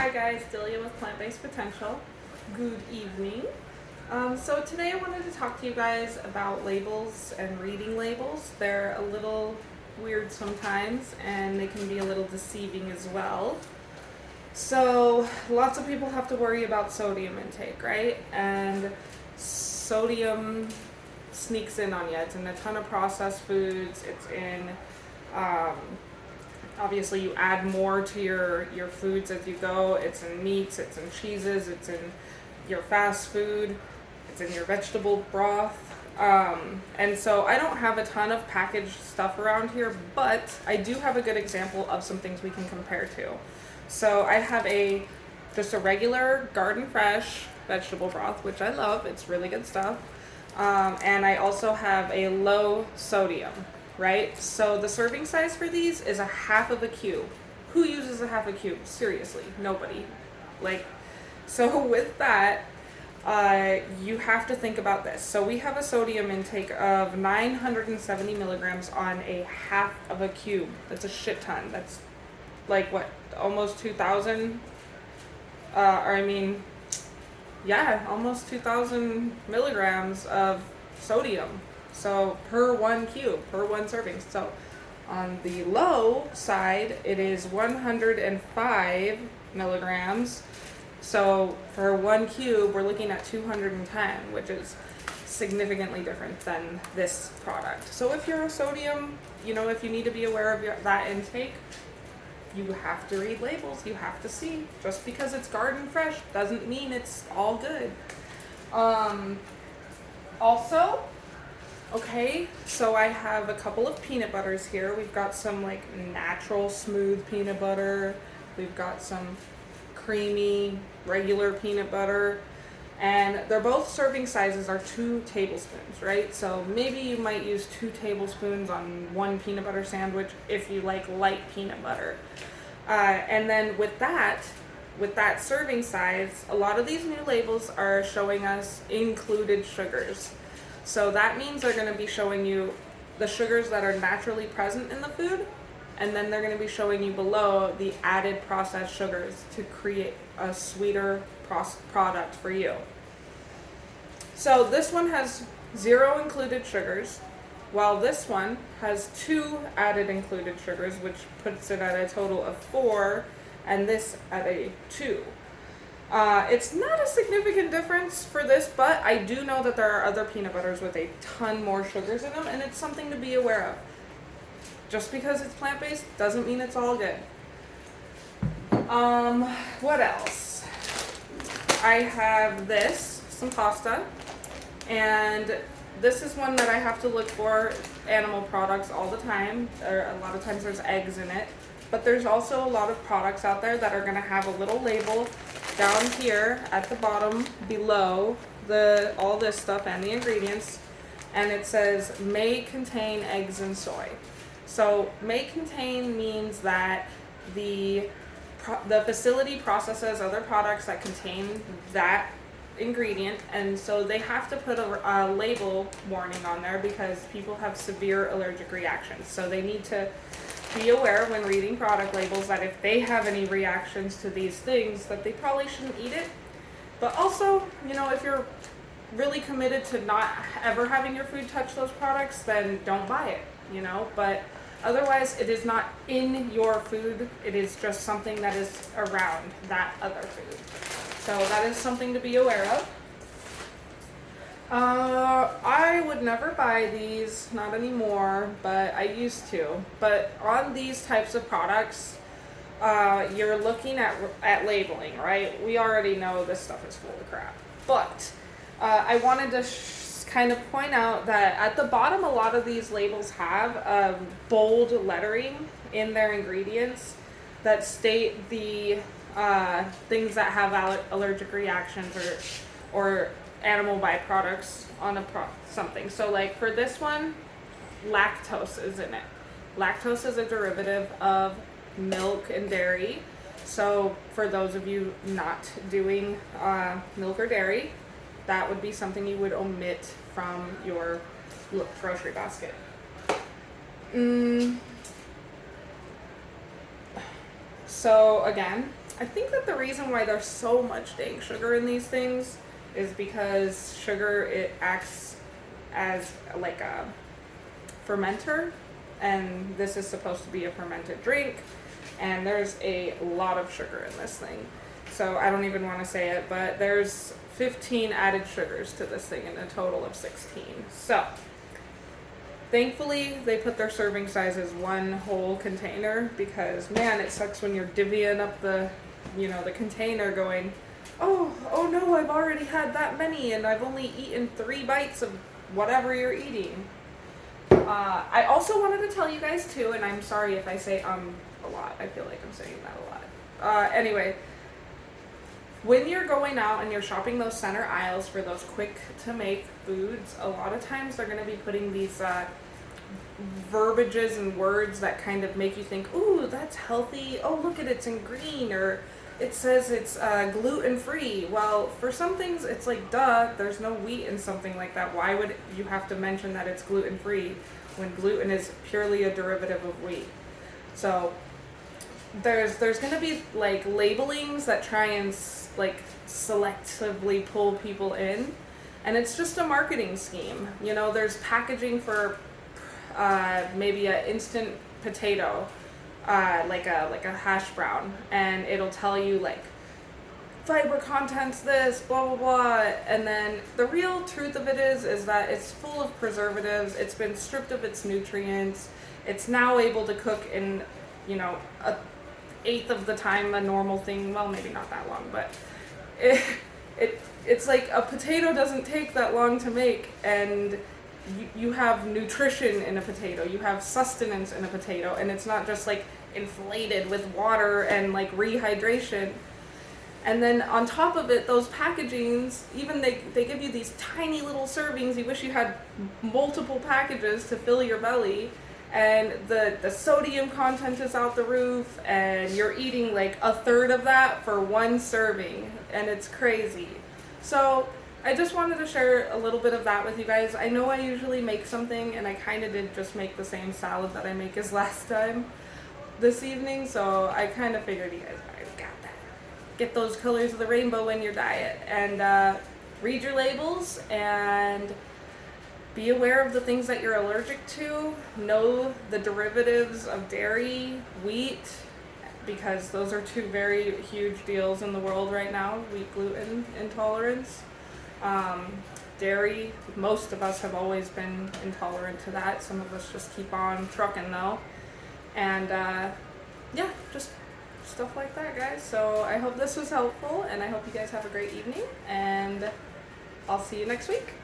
Hi guys, Delia with Plant-Based Potential. Good evening. So today I wanted to talk to you guys about labels and reading labels. They're a little weird sometimes and they can be a little deceiving as well. So lots of people have to worry about sodium intake, right? And sodium sneaks in on you. It's in a ton of processed foods. It's in obviously you add more to your foods as you go. It's in meats, it's in cheeses, it's in your fast food, it's in your vegetable broth. And so I don't have a ton of packaged stuff around here, but I do have a good example of some things we can compare to. So I have just a regular garden fresh vegetable broth, which I love. It's really good stuff. And I also have a low sodium, right? So the serving size for these is a half of a cube. Who uses a half a cube? Seriously, nobody. So with that, you have to think about this. So we have a sodium intake of 970 milligrams on a half of a cube. That's a shit ton. That's like what, almost 2,000? Almost 2,000 milligrams of sodium. So per one cube, per one serving. So on the low side, it is 105 milligrams. So for one cube, we're looking at 210, which is significantly different than this product. So if you're a sodium, if you need to be aware of that intake, you have to read labels, you have to see. Just because it's garden fresh doesn't mean it's all good. So I have a couple of peanut butters here. We've got some natural smooth peanut butter. We've got some creamy regular peanut butter. And they're both serving sizes are 2 tablespoons, right? So maybe you might use 2 tablespoons on one peanut butter sandwich if you like light peanut butter. And then with that serving size, a lot of these new labels are showing us included sugars. So that means they're going to be showing you the sugars that are naturally present in the food, and then they're going to be showing you below the added processed sugars to create a sweeter product for you. So this one has 0 included sugars, while this one has 2 added included sugars, which puts it at a total of 4, and this at a 2. It's not a significant difference for this, but I do know that there are other peanut butters with a ton more sugars in them, and it's something to be aware of. Just because it's plant-based doesn't mean it's all good. What else? I have some pasta, and this is one that I have to look for animal products all the time. A lot of times there's eggs in it, but there's also a lot of products out there that are going to have a little label down here at the bottom below all this stuff and the ingredients, and it says may contain eggs and soy. So may contain means that the facility processes other products that contain that ingredient, and so they have to put a label warning on there because people have severe allergic reactions. So they need to be aware when reading product labels that if they have any reactions to these things, that they probably shouldn't eat it. But also, if you're really committed to not ever having your food touch those products, then don't buy it, But otherwise, it is not in your food. It is just something that is around that other food. So that is something to be aware of. I would never buy these, not anymore, but I used to. But on these types of products, you're looking at labeling, right? We already know this stuff is full of crap. But I wanted to kind of point out that at the bottom, a lot of these labels have bold lettering in their ingredients that state the things that have allergic reactions or animal byproducts on something. So for this one, lactose is in it. Lactose is a derivative of milk and dairy. So for those of you not doing milk or dairy, that would be something you would omit from your grocery basket. So again, I think that the reason why there's so much dang sugar in these things is because sugar, it acts as like a fermenter, and this is supposed to be a fermented drink, and there's a lot of sugar in this thing. So I don't even want to say it, but there's 15 added sugars to this thing in a total of 16. So thankfully they put their serving size as one whole container, because man, it sucks when you're divvying up the container going, oh no, I've already had that many and I've only eaten 3 bites of whatever you're eating. I also wanted to tell you guys too, and I'm sorry if I say a lot. I feel like I'm saying that a lot. Anyway, when you're going out and you're shopping those center aisles for those quick to make foods, a lot of times they're going to be putting these verbiages and words that kind of make you think, ooh, that's healthy. Oh, look at it's in green, or it says it's gluten-free. Well, for some things, it's like, duh, there's no wheat in something like that. Why would you have to mention that it's gluten-free when gluten is purely a derivative of wheat? So there's going to be like labelings that try and like selectively pull people in, and it's just a marketing scheme. You know, there's packaging for maybe an instant potato, like a hash brown, and it'll tell you like fiber contents this, blah blah blah, and then the real truth of it is that it's full of preservatives. It's been stripped of its nutrients. It's now able to cook in, a eighth of the time a normal thing. Well, maybe not that long, but it's like a potato doesn't take that long to make, and you have nutrition in a potato, you have sustenance in a potato, and it's not just like inflated with water and like rehydration. And then on top of it, those packagings, even they give you these tiny little servings. You wish you had multiple packages to fill your belly, and the sodium content is out the roof, and you're eating like a third of that for one serving, and it's crazy. So I just wanted to share a little bit of that with you guys. I know I usually make something, and I kind of did just make the same salad that I make as last time this evening, so I kind of figured you guys already got that. Get those colors of the rainbow in your diet, and read your labels, and be aware of the things that you're allergic to. Know the derivatives of dairy, wheat, because those are 2 very huge deals in the world right now, wheat gluten intolerance. Dairy, most of us have always been intolerant to that. Some of us just keep on trucking though. And yeah, just stuff like that, guys. So I hope this was helpful, and I hope you guys have a great evening, and I'll see you next week.